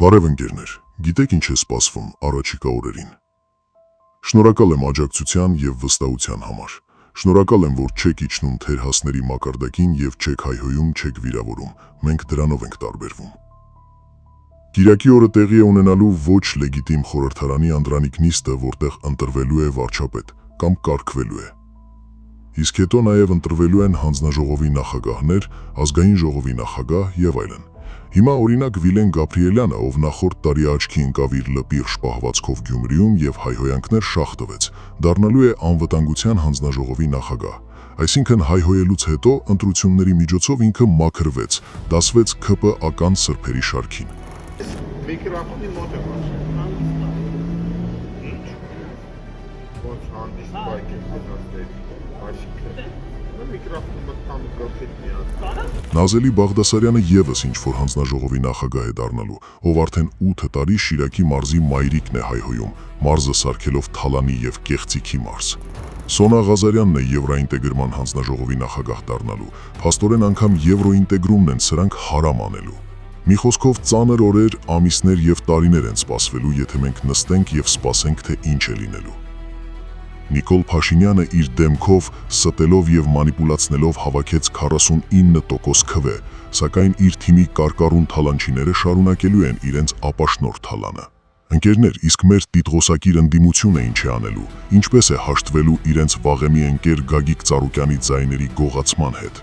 Բարև ընկերներ, գիտեք ինչ է սպասվում առաջիկա օրերին։ Շնորհակալ եմ աջակցության և վստահության համար։ Շնորհակալ եմ, որ չեք իջնում թերհասների մակարդակին և չեք հայհոյում, չեք վիրավորում, մենք դրանով ենք տարբերվում։ Կիրակի օրը տեղի է ունենալու ոչ լեգիտիմ խորհրդարանի անդրանիկ նիստը, որտեղ ընտրվելու է վարչապետ կամ կարգվելու է։ Իսկ հետո նաև ընտրվելու են հանձնաժողովի նախագահներ, ազգային ժողովի նախագահ և այլն։ Հիմա օրինակ Վիլեն Գաբրիելյանը, ով նախորդ տարի աչքի ընկավ իր լպիրշ պահվածքով Գյումրիում և հայհոյանքներ շաղ տվեց, դառնալու է անվտանգության հանձնաժողովի նախագահ։ Այսինքն հայհոյելուց հետո ընտրությունների միջոցով ինքը մաքրվեց, դասվեց ՔՊԱ-կան սրբերի շարքին։ Միկրոֆոնի մոտ է ոնց հանդիստ բայք է գնացների, այսինքն միկրոֆոնի մոտ կամ գլխիտ միած։ Նազելի Բաղդասարյանը ևս ինչ-որ հանձնաժողովի նախագահ է դառնալու, ով արդեն 8 տարի Շիրակի մարզի մայրիկն է հայհոյում, մարզը սարքելով թալանի և կեղծիքի մարզ։ Սոնա Ղազարյանն է Եվրոինտեգրման հանձնաժողովի նախագահ դառնալու, փաստորեն անգամ Եվրոինտեգրումն են սրանք հարամ անելու։ Մի խոսքով ծանր օրեր, ամիսներ և տարիներ են սպասվելու, եթե մենք նստենք և սպասենք, թե ինչ է լինելու։ Նիկոլ Փաշինյանը իր դեմքով, ստելով և մանիպուլացնելով հավաքեց 49% քվե, սակայն իր թիմի կարկառուն թալանչիները շարունակելու են իրենց ապաշնորհ թալանը։ Ընկերներ, իսկ մեր տիտղոսակիր ընդդիմությունը ինչ է անելու, ինչպես է հաշտվելու իրենց վաղեմի ընկեր Գագիկ Ծառուկյանի ձայների գողացման հետ։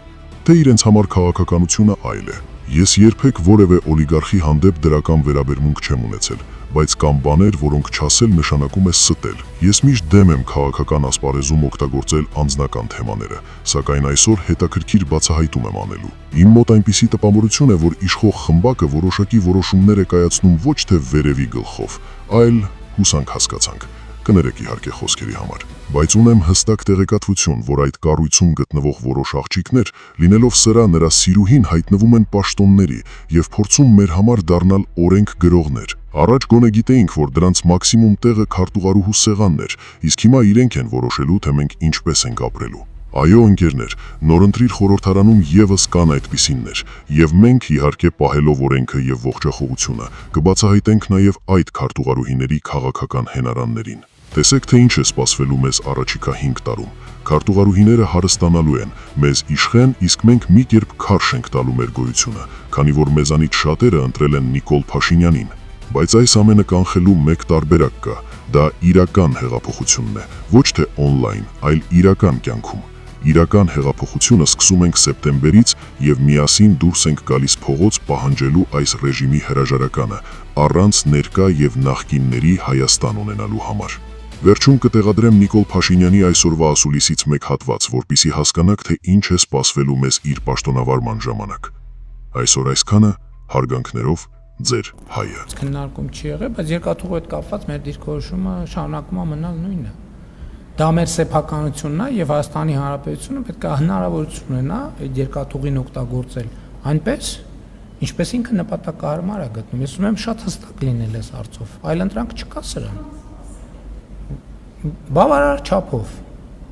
Թե իրենց համար քաղաքականությունը այլ է։ Ես երբեք որևէ օլիգարխի հանդեպ դրական վերաբերմունք չեմ ունեցել, բայց կան բաներ, որոնք չասել նշանակում է ստել։ Ես միշտ դեմ եմ քաղաքական ասպարեզում օգտագործել անձնական թեմաները, սակայն այսօր հետաքրքիր բացահայտում եմ անելու։ Իմ մոտ այնպիսի տպավորություն է, որ իշխող խմբակը որոշակի որոշումներ է կայացնում ոչ թե վերևի գլխով, այլ հուսանք հասկացանք։ Կներեք իհարկե խոսքերի համար, բայց ունեմ հստակ տեղեկատվություն, որ այդ կառույցում գտնվող որոշ աղջիկներ, լինելով սրա նրա սիրուհին, հայտնվում են պաշտոնների և փորձում մեր համար դառնալ օրենք գրողներ։ Առաջ գոնե գիտեինք, որ դրանց մաքսիմում տեղը քարտուղարուհու սեղանն էր, իսկ հիմա իրենք են որոշելու, թե մենք ինչպես ենք ապրելու։ Այո, ընկերներ, նորընտրիր խորհրդարանում ևս կան այդպիսիններ, և մենք, իհարկե պահելով օրենքը և ողջախոհությունը, կբացահայտենք նաև այդ քարտուղարուհիների քաղաքական հենարաններին։ Տեսեք, թե ինչ է սպասվելու մեզ առաջիկա 5 տարում։ Քարտուղարուհիները հարստանալու են, մեզ իշխեն, իսկ մենք մի կերպ քարշ ենք տալու մեր գոյությունը, քանի որ մեզանից շատերը ընտրել են Նիկոլ Փաշինյանին։ Բայց այս ամենը կանխելու մեկ տարբերակ կա, դա իրական հեղափոխությունն է, ոչ թե օնլայն, այլ իրական կյանքում։ Իրական հեղափոխությունը սկսում ենք սեպտեմբերից և միասին դուրս ենք գալիս փողոց պահանջելու այս ռեժիմի հրաժարականը, առանց ներկա և նախկինների Հայաստան ունենալու համար։ Վերջում կտեղադրեմ Նիկոլ Փաշինյանի այսօրվա ասուլիսից մեկ հատված, որպեսզի հասկանաք, թե ինչ է սպասվելու մեզ իր պաշտոնավարման ժամանակ։ Այսօր այսքանը, հարգանքներով, ձեր Հայը։ Քննարկում չի եղել, բայց երկաթուղու հետ կապված մեր դիրքորոշումը շարունակում է մնալ նույնը։ Դա մեր սեփականությունն է եւ Հայաստանի Հանրապետությունը պետք է հնարավորություն ունենա այդ երկաթուղին օգտագործել այնպես, ինչպես ինքը նպատակահարմար է գտնում։ Ես ուզում եմ շատ հստակ լինել այս հարցով։ Այլընտրանք չկա սրան։ Բավարար չափով,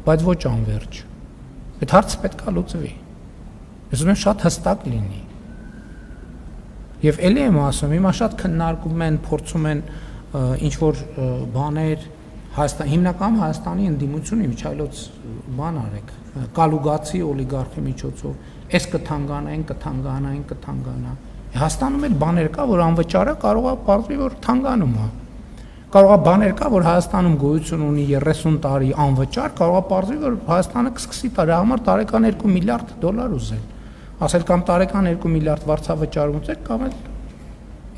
բայց ոչ անվերջ։ Այդ հարցը պետք է լուծվի։ Ես ուզում եմ շատ հստակ լինի։ Եվ ելի եմ ասում, հիմա շատ քննարկում են, փորձում են ինչ-որ բաներ հիմնական Հայաստանի ընդդիմությունը միջայլոց բան արեք, կալուգացի օլիգարխի միջոցով, այս կթանկանա, այն կթանկանա, այն կթանկանա։ Հայաստանում էլ բաներ կա, որ անվճար է, կարող է պարզվի, որ թանգանում է։ Կարող է բաներ կա, որ Հայաստանում գոյություն ունի 30 տարի անվճար, կարող է պարզվի, որ Հայաստանը կսկսի դրա համար տարեկան $2 միլիարդ ուզել։ Ասել կամ տարեկան 2 միլիարդ վարձավճար ուզել, կամ էլ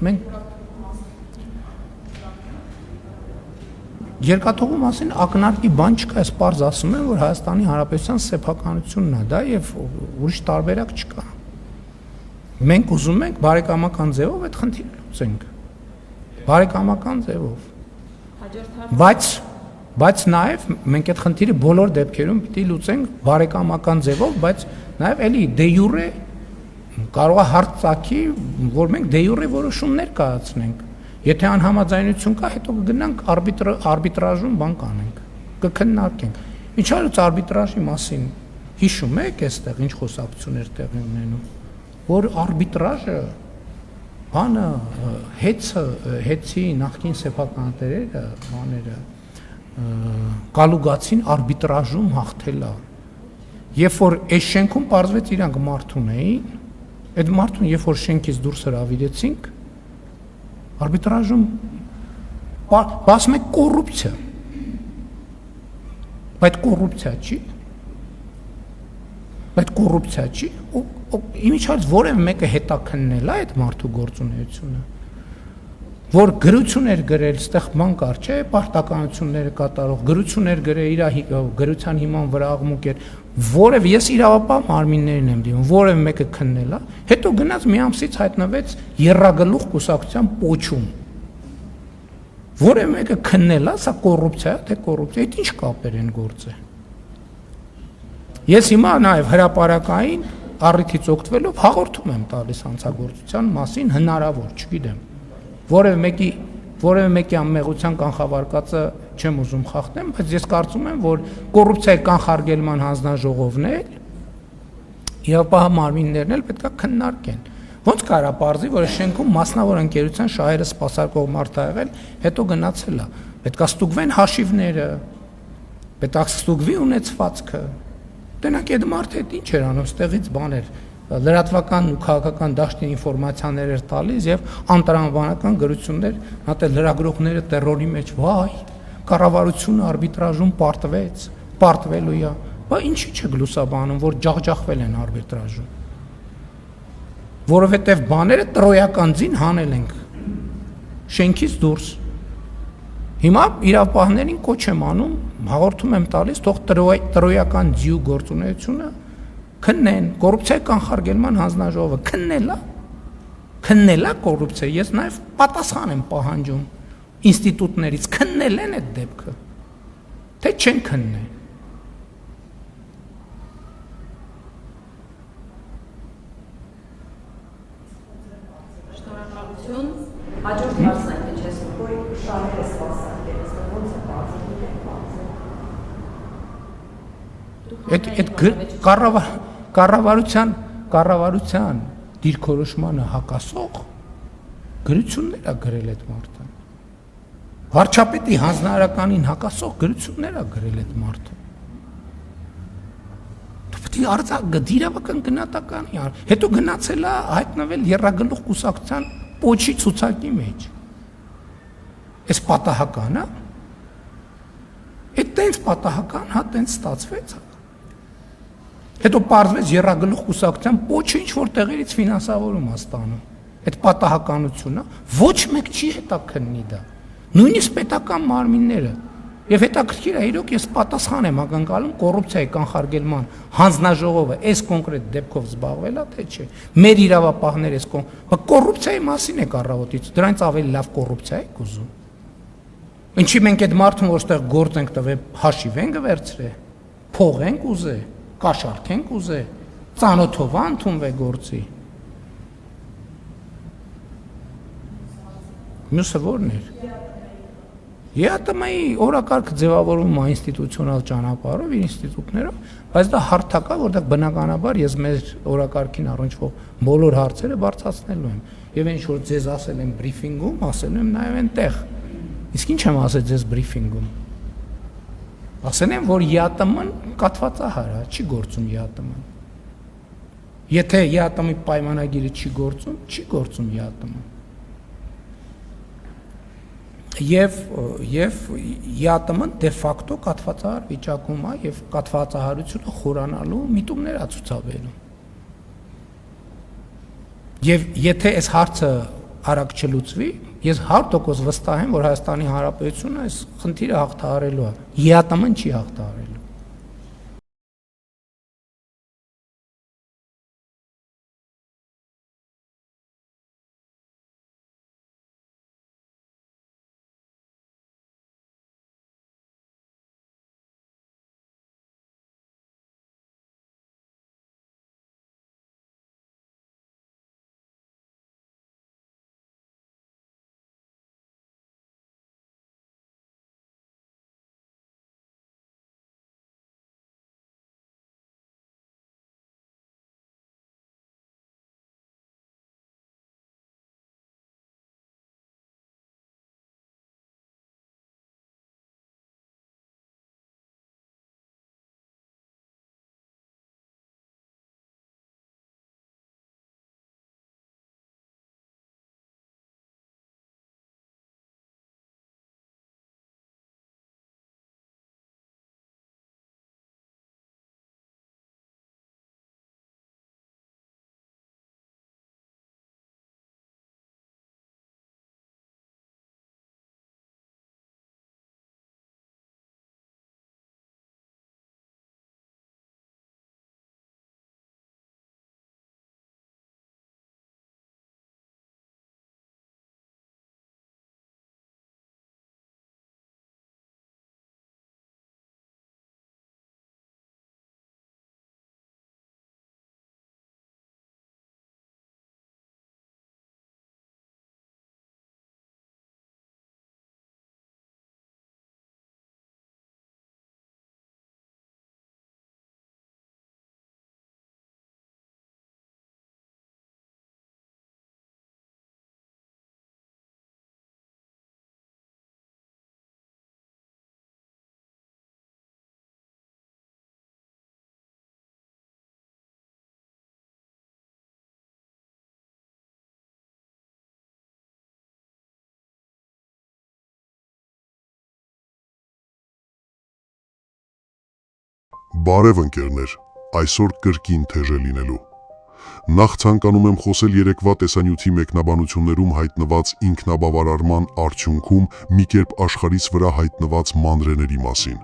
մենք երկաթուղու մասին ակնարկի բան չկա, ես պարզ ասում եմ, որ Հայաստանի Հանրապետության սեփականությունն է դա եւ ուրիշ տարբերակ չկա։ Մենք ուզում ենք բարեկամական ձևով այդ խնդիրը լուծենք։ Բարեկամական ձևով։ Բայց նաեւ մենք այդ խնդիրը բոլոր դեպքերում պիտի լուծենք բարեկամական ձևով, բայց նաեւ էլի դե յուրե կարող է հարց ծագի, որ մենք դե յուրե որոշումներ կայացնենք։ Եթե անհամաձայնություն կա, հետո կգնանք արբիտրաժում բան կանենք, կքննարկենք։ Ինչ արած արբիտրաժի մասին հիշում եք այստեղ ինչ խոսակցություններ տեղի ունենում, որ արբիտրաժը բանը հեցի նախկին սեփականատերերը բաները գալուգացին արբիտրաժում հաղթելա երբ որ այս շենքում պարզվեց իրանք մարդ ունեին այդ մարդուն երբ որ շենքից դուրս հրավիրեցինք արբիտրաժում ասում եք կոռուպցիա բայց կոռուպցիա չի իմիջիայլից որևէ մեկը հետաքննել է այդ մարդու գործունեությունը որ գրություններ գրել ստեղ բան կար չէ պարտականությունները կատարող գրություններ գրել իր գրության հիման վրա աղմուկ էր որև ես իրավապահ մարմիններին եմ դիմում որևէ մեկը քննել է հետո գնաց մի ամսից հայտնվեց եռագլուխ կուսակցության պոչում որևէ մեկը քննել է սա կոռուպցիա է թե կոռուպցիա այդ ինչ կապեր են գործը ես հիմա նաև հրապարակային առիթից օգտվելով հաղորդում եմ տալիս հանցագործության մասին հնարավոր չգիտեմ որևէ մեկի անմեղության կանխավարկածը չեմ ուզում խախտեմ, բայց ես կարծում եմ, որ կոռուպցիայի կանխարգելման հանձնաժողովն էլ իրավապահ մարմիններն էլ պետք է քննարկեն։ Ոնց կարա պարզի, որ շենքում մասնավոր ընկերության շահերը սպասարկող մարդ ա եղել, հետո գնացել է։ Պետք է ստուգվեն հաշիվները, պետք է ստուգվի ունեցվածքը։ Տենակ այդ մարդը ինչ էր անում, ստեղից բաներ լրատվական ու քաղաքական դաշտի ինֆորմացիաներ էր տալիս եւ անտրամաբանական գրություններ, հատ էլ լրագրողները terror-ի մեջ, վայ, կառավարությունը արբիտրաժում պարտվելու է, բա ինչի՞ չեք լուսաբանում, որ ջախջախվել են արբիտրաժում։ Որովհետեւ բաները տրոյական ձին հանել ենք շենքից դուրս։ Հիմա իրավապահներին կոչ եմ անում, հաղորդում եմ տալիս, թող տրոյական ձիու գործունեությունը քննեն կոռուպցիայի կանխարգելման հանձնաժողովը քննելա կոռուպցիա ես նաև պատասխան եմ պահանջում ինստիտուտներից քննել են այդ դեպքը թե չեն քննել շնորհակալություն հաջորդ հարցն է թե չես որ շահերը սպասարկել ես ոնց է բարձր կառավարության դիրքորոշմանը հակասող գրություններ է գրել այդ մարդը։ Վարչապետի հանձնարարականին հակասող գրություններ է գրել այդ մարդը։ Դու պետք է դիրավական գնահատականի հետո գնացել է հայտնվել եռագլուխ կուսակցության պոչի ցուցակի մեջ։ Այս պատահական է։ Այդ տենց պատահական, հա տենց ստացվեց։ Հետո պարզվեց եռագլուխ կուսակցության պոչը ինչ որ տեղերից ֆինանսավորում է ստանում։ Այդ պատահականությունը ոչ մեկ չի հետաքննի դա։ Նույնիսկ պետական մարմինները եւ հետաքրքիր է իրոք ես պատասխան եմ ակնկալում կոռուպցիայի կանխարգելման հանձնաժողովը այս կոնկրետ դեպքով զբաղվել է թե չէ։ Մեր իրավապահները այս կոռուպցիայի մասին է կառավարից, դրանից ավելի լավ կոռուպցիա եք ուզում։ Ինչի մենք այդ մարդուն որտեղ գործ ենք տվել, հաշիվ ենք վերցրել, փող ենք ուզել, կաշառք ենք ուզել, ծանոթով ընդունվել գործի։ Մյուսը ո՞րն էր։ ԵԱՏՄ-ի օրակարգը ձևավորվում է ինստիտուցիոնալ ճանապարհով, իր ինստիտուտներով, բայց դա հարթակ է, որտեղ բնականաբար ես մեր օրակարգին առնչվող բոլոր հարցերը բարձրացնելու եմ։ Եվ ինչ որ ձեզ ասել եմ բրիֆինգում, ասելու եմ նաև այնտեղ։ Իսկ ինչ եմ ասել ձեզ բրիֆինգում։ Ասել եմ, որ ԵԱՏՄ-ն կաթվածահար է, չի գործում ԵԱՏՄ-ն։ Եթե ԵԱՏՄ-ի պայմանագիրը չի գործում ԵԱՏՄ-ն։ Եվ ԵԱՏՄ-ն դե ֆակտո կաթվածահար վիճակում է եւ կաթվածահարությունը խորանալու միտումներ է ցուցաբերում։ Եվ եթե այս հարցը արագ չլուծվի, ես 100% վստահ եմ, որ Հայաստանի Հանրապետությունը այս խնդիրը հաղթահարելու է։ ԵԱՏՄ-ն չի հաղթահարելու։ Բարև ընկերներ, այսօր կրկին թեժ է լինելու։ Նախ ցանկանում եմ խոսել երեկվա տեսանյութի մեկնաբանություններում հայտնված ինքնաբավարարման արդյունքում մի կերպ աշխարհիս վրա հայտնված մանրեների մասին։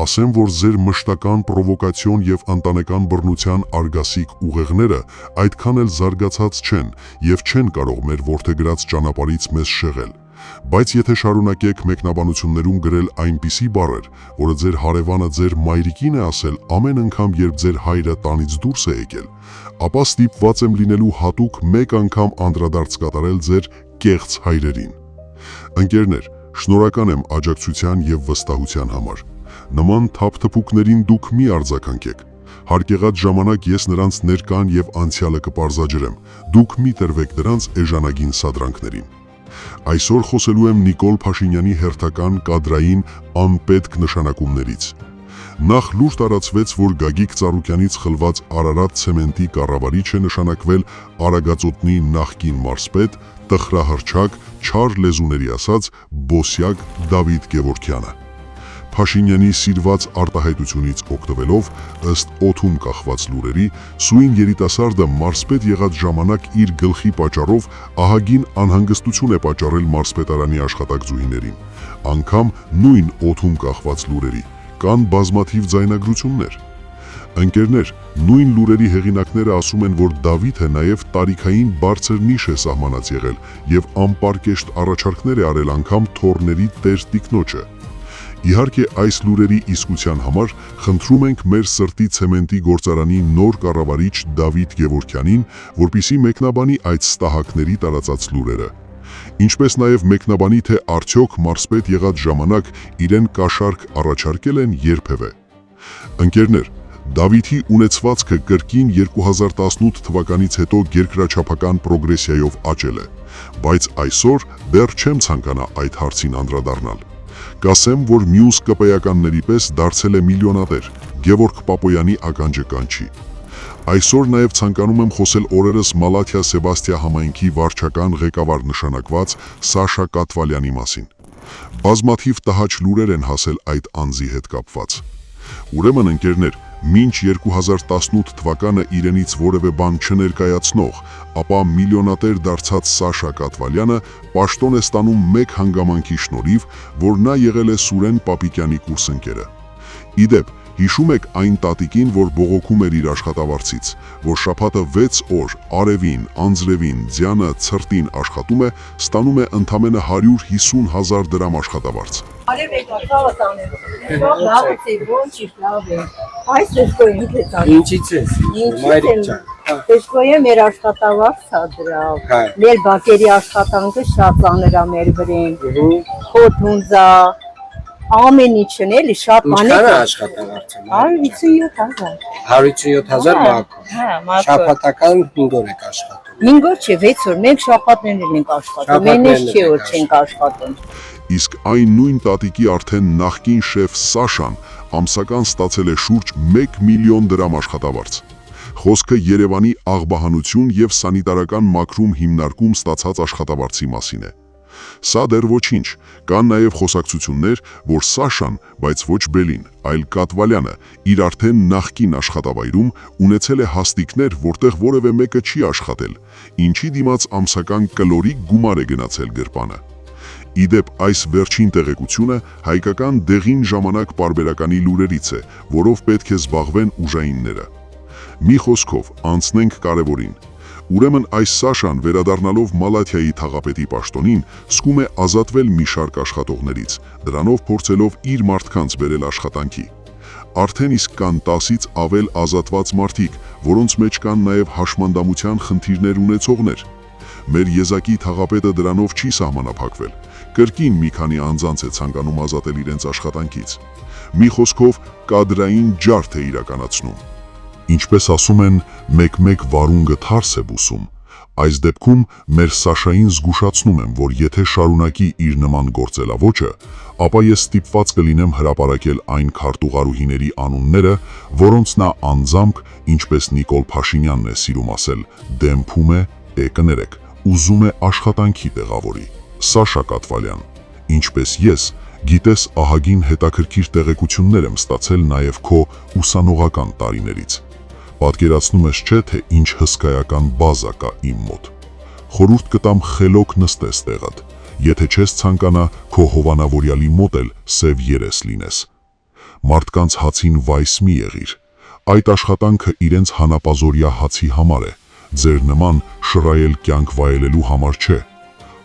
Ասեմ, որ ձեր մշտական պրովոկացիոն եւ ընտանեկան բռնության արգասիկ ուղեղները այդքան էլ զարգացած չեն եւ չեն կարող մեր որդեգրած ճանապարհից մեզ շեղել։ Բայց եթե շարունակեք մեկնաբանություններում գրել այնպիսի բառեր, որը ձեր հարևանը ձեր մայրիկին է ասել ամեն անգամ, երբ ձեր հայրը տանից դուրս է եկել, ապա ստիպված եմ լինելու հատուկ մեկ անգամ անդրադարձ կատարել ձեր կեղծ հայրերին։ Ընկերներ, շնորհակալ եմ աջակցության եւ վստահության համար։ Նման թափթփուկներին դուք մի արձագանքեք։ Հարկեղած ժամանակ ես նրանց ներկան եւ անցյալը կպարզաջրեմ։ Դուք մի տրվեք դրանց էժանագին սադրանքներին։ Այսօր խոսելու եմ Նիկոլ Փաշինյանի հերթական կադրային անպետք նշանակումներից։ Նախ լուր տարածվեց, որ Գագիկ Ծառուկյանից խլված Արարատ ցեմենտի կառավարիչ է նշանակվել Արագածոտնի նախկին մարզպետ, տխրահռչակ, չար լեզուների ասած Բոսյակ Դավիթ Գևորգյանը։ Փաշինյանի սիրված արտահայտությունից օգտվելով, ըստ օդում կախված լուրերի, սույն երիտասարդը մարզպետ եղած ժամանակ իր գլխի պատճառով ահագին անհանգստություն է պատճառել մարզպետարանի աշխատակցուհիներին։ Անգամ նույն օդում կախված լուրերի կան բազմաթիվ ձայնագրություններ։ Ընկերներ, նույն լուրերի հեղինակները ասում են, որ Դավիթը նաև տարիքային բարձր նիշ է սահմանած եղել եւ անպարկեշտ առաջարկներ է արել անգամ թորների տեր տիկնոջը։ Իհարկե այս լուրերի իսկության համար խնդրում ենք մեր սրտի ցեմենտի գործարանի նոր կառավարիչ Դավիթ Գևորգյանին, որպիսի մեկնաբանի այդ ստահակների տարածած լուրերը։ Ինչպես նաև մեկնաբանի, թե արդյոք մարզպետ եղած ժամանակ իրեն կաշառք առաջարկել են երբևէ։ Ընկերներ, Դավիթի ունեցվածքը կրկին 2018 թվականից հետո երկրաչափական պրոգրեսիայով աճել է, բայց այսօր դեռ չեմ ցանկանա այդ հարցին անդրադառնալ։ Կասեմ, որ մյուս կպեականների պես դարձել է միլիոնատեր, Գևորգ Պապոյանի ականջը կանչի։ Այսօր նաև ցանկանում եմ խոսել օրերս Մալաթիա Սեբաստիա համայնքի վարչական ղեկավար նշանակված Սաշա Կատվալյանի մասին։ Բազմաթիվ տհաճ լուրեր են հասել այդ անձի հետ կապված։ Ուրեմն ընկերներ, մինչ 2018 թվականը իրենից որևէ բան չներկայացնող, ապա միլիոնատեր դարձած Սաշա Կատվալյանը պաշտոն է ստանում մեկ հանգամանքի շնորհիվ, որ նա եղել է Սուրեն Պապիկյանի կուրսընկերը։ Իդեպ, հիշում եք այն տատիկին, որ բողոքում էր իր աշխատավարձից, որ շաբաթը 6 օր արևին, անձրևին, ձյանը, ցրտին աշխատում է, ստանում է ընդամենը 150,000 դրամ աշխատավարձ։ Արև եկա, ցավը տանեմ։ Լավ է, ոնց լավ է։ Այս դեպքում ինքս է։ Ինչից ես։ Մայրիկ ջան։ Դեպքոյը մեր աշխատավարձը դրավ։ Մեր բակերի աշխատանքը շատ ծանր է մեր վրեն։ Խոթունձա, ամեն ինչն էլի շատ մանեկ։ Ինչքան է աշխատավարձը։ 157,000։ 157,000 մաքուր։ Հա, մաքուր։ Շաբաթական 5 օր եք աշխատում։ 5 օր չէ, 6 օր։ Մենք շաբաթներն ենք աշխատում։ Մենես չի օր չենք աշխատում։ Իսկ այն նույն տատիկի արդեն նախկին շեֆ Սաշան ամսական ստացել է շուրջ 1 միլիոն դրամ աշխատավարձ։ Խոսքը Երևանի աղբահանություն եւ սանիտարական մաքրում հիմնարկում ստացած աշխատավարձի մասին է։ Սա դեռ ոչինչ, կան նաև խոսակցություններ, որ Սաշան, բայց ոչ Բելին, այլ Կատվալյանը, իր արդեն նախկին աշխատավայրում ունեցել է հաստիկներ, որտեղ որևէ մեկը չի աշխատել, ինչի դիմաց ամսական կլորիկ գումար է գնացել գրպանը։ Իդեպ այս վերջին տեղեկությունը հայկական դեղին ժամանակ պարբերականի լուրերից է, որով պետք է զբաղվեն ուժայինները։ Մի խոսքով, անցնենք կարևորին։ Ուրեմն այս Սաշան վերադառնալով Մալաթիայի թաղապետի պաշտոնին, սկում է ազատվել մի շարք աշխատողներից, դրանով փորձելով իր մարդկանց բերել աշխատանքի։ Արդեն իսկ կան 10-ից ավել ազատված մարդիկ, որոնց մեջ կան նաև հաշմանդամության խնդիրներ ունեցողներ։ Մեր եզակի թաղապետը դրանով չի սահմանափակվել։ Կրկին մի քանի անձանց է ցանկանում ազատել իրենց աշխատանքից։ Մի խոսքով կադրային ջարդ է իրականացնում։ Ինչպես ասում են, մեկ-մեկ վարունգը թարս է բուսում։ Այս դեպքում մեր Սաշային զգուշացնում եմ, որ եթե շարունակի իր նման գործելավոճը, ապա ես ստիպված կլինեմ հրապարակել այն քարտուղարուհիների անունները, որոնց նա անձամբ, ինչպես Նիկոլ Փաշինյանն է սիրում ասել, դեմփում է, կներեք, ուզում է աշխատանքի տեղավորի։ Սաշա Կատվալյան, ինչպես ես, Գիտես, ահագին հետաքրքիր տեղեկություններ եմ ստացել նաև քո ուսանողական տարիներից։ Պատկերացնում ես չէ, թե ինչ հսկայական բազա կա իմ մոտ։ Խորհուրդ կտամ խելոք նստես տեղդ, եթե չես ցանկանա քո հովանավորյալի մոտ էլ սև երես լինես։ Մարդկանց հացին վայս մի եղիր։ Այդ աշխատանքը իրենց հանապազորյա հացի համար է, ձեր նման շռայել կյանք վայելելու համար չէ։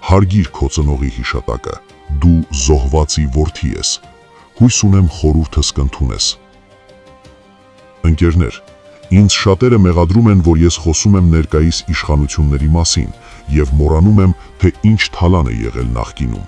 Հարգիր քո ծնողի հիշատակը, դու զոհվածի որդի ես։ Հույս ունեմ խորհուրդս կընդունես։ Ընկերներ, ինձ շատերը մեղադրում են, որ ես խոսում եմ ներկայիս իշխանությունների մասին եւ մոռանում եմ, թե ինչ թալան է եղել նախկինում։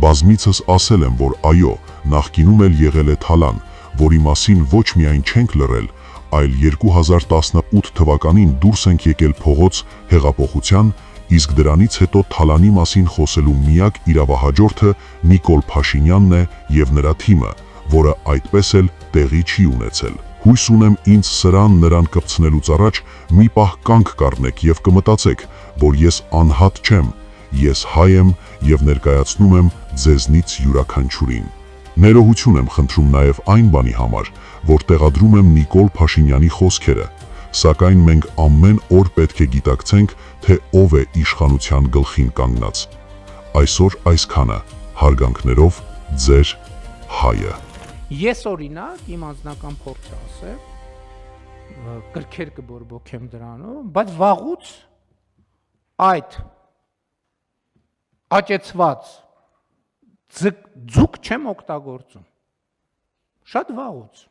Բազմիցս ասել եմ, որ այո, նախկինում էլ եղել է թալան, որի մասին ոչ միայն չենք լռել, այլ 2018 թվականին դուրս ենք եկել փողոց հեղափոխության, իսկ դրանից հետո թալանի մասին խոսելու միակ իրավահաջորդը Նիկոլ Փաշինյանն է եւ նրա թիմը, որը այդպես էլ տեղի չի ունեցել։ Հույս ունեմ ինձ սրան նրան կպցնելուց առաջ մի պահ կանգ կառնեք եւ կմտածեք, որ ես անհատ չեմ, ես հայ եմ եւ ներկայացնում եմ ձեզնից յուրաքանչյուրին։ Ներողություն եմ խնդրում նաև այն բանի համար, որ տեղադրում եմ Նիկոլ Փաշինյանի խոսքերը, սակայն մենք ամեն օր պետք է գիտակցենք, թե ով է իշխանության գլխին կանգնած։ Այսօր այսքանը, հարգանքներով, ձեր հայը։ Ես օրինակ իմ անձնական փորձը ասեմ, գրքեր կբորբոքեմ դրանով, բայց վաղուց այդ աճեցված ձուկ չեմ օգտագործում։ Շատ վաղուց։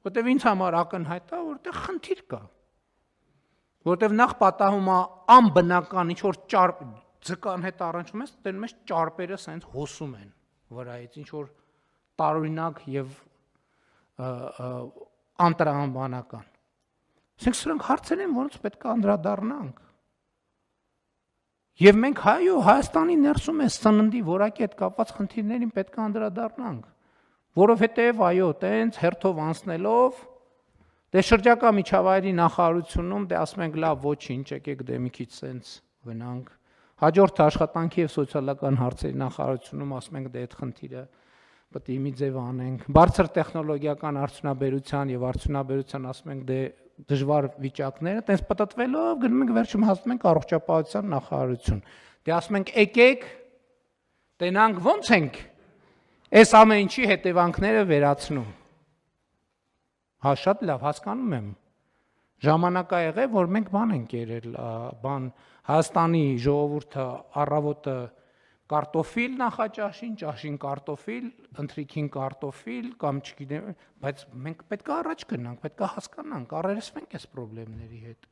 Որտեվ ինձ համար ակնհայտ է, որտեղ խնդիր կա։ Որտեվ նախ պատահում է անբնական ինչ որ ձկան հետ առնչվում ես, տենում ես ճարպերը սենց հոսում են վրայից, ինչ որ տարօրինակ եւ անտրամաբանական։ Ասենք սրանք հարցեր են, որոնց պետք է անդրադառնանք։ Եվ մենք Հայաստանի ներսում է սննդի որակի հետ կապված խնդիրներին պետք է անդրադառնանք, որովհետև տենց հերթով անցնելով, դե շրջակա միջավայրի նախարարությունում դե ասում ենք լավ ոչինչ, եկեք դե մի քիչ սենց գնանք, հաջորդ աշխատանքի եւ սոցիալական հարցերի նախարարությունում ասում ենք դե այդ խնդիրը պետք է մի ձև անենք, բարձր տեխնոլոգիական արդյունաբերության եւ արդյունաբերության ասում ենք դե դժվար վիճակները, տենց պատտվելով գնում ենք վերջում հասնում ենք առողջապահության նախարարություն։ Դե ասում ենք եկեք, տենանք ոնց ենք այս ամեն ինչի հետևանքները վերացնում։ Հա շատ լավ հասկանում եմ։ Ժամանակ ա եղել, որ մենք բան ենք երել, Հայաստանի ժողովուրդը առավոտը կարտոֆիլ նախաճաշին, ճաշին կարտոֆիլ, ընթրիքին կարտոֆիլ կամ չգիտեմ, բայց մենք պետք է առաջ գնանք, պետք է հասկանանք, առերեսվենք այս խնդիրների հետ։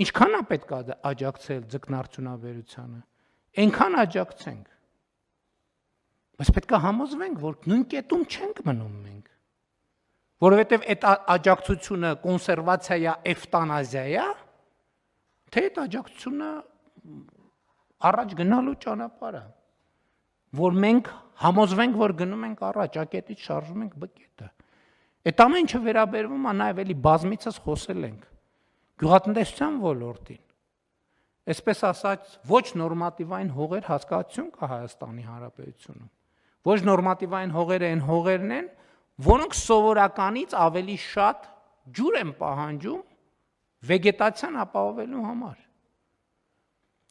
Ինչքան է պետք է աջակցել ձկնարդյունաբերությանը, այնքան աջակցենք։ Բայց պետք է համոզվենք, որ նույն կետում չենք մնում մենք։ Որովհետև այդ աջակցությունը կոնսերվացիա է, էվտանազիա է, թե այդ աջակցությունը առաջ գնալու ճանապարհը, որ մենք համոզվենք, որ գնում ենք առաջ, ակետից շարժում ենք բկետը։ Այդ ամեն ինչը վերաբերվում է նաև էլի բազմիցս խոսել ենք գյուղատնտեսության ոլորտին։ Այսպես ասած, ոչ նորմատիվային հողեր հասկացություն կա Հայաստանի Հանրապետությունում։ Ոչ նորմատիվային հողերը այն հողերն են, որոնք սովորականից ավելի շատ ջուր են պահանջում վեգետացիան ապահովելու համար։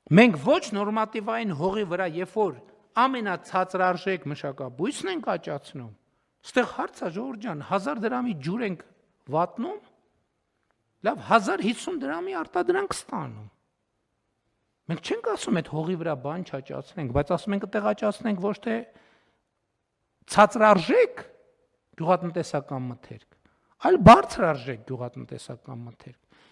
Մենք ոչ նորմատիվային հողի վրա, երբ որ ամենացածրարժեք մշակաբույսն ենք աճացնում, ստեղ հարց է ժողովուրդ ջան, 1000 դրամի ջուր ենք վատնում, լավ 1050 դրամի արտադրանք ստանում։ Մենք չենք ասում այդ հողի վրա բան չաճացնենք, բայց ասում ենք այդտեղ աճացնենք ոչ թե ցածրարժեք գյուղատնտեսական մթերք, այլ բարձրարժեք գյուղատնտեսական մթերք։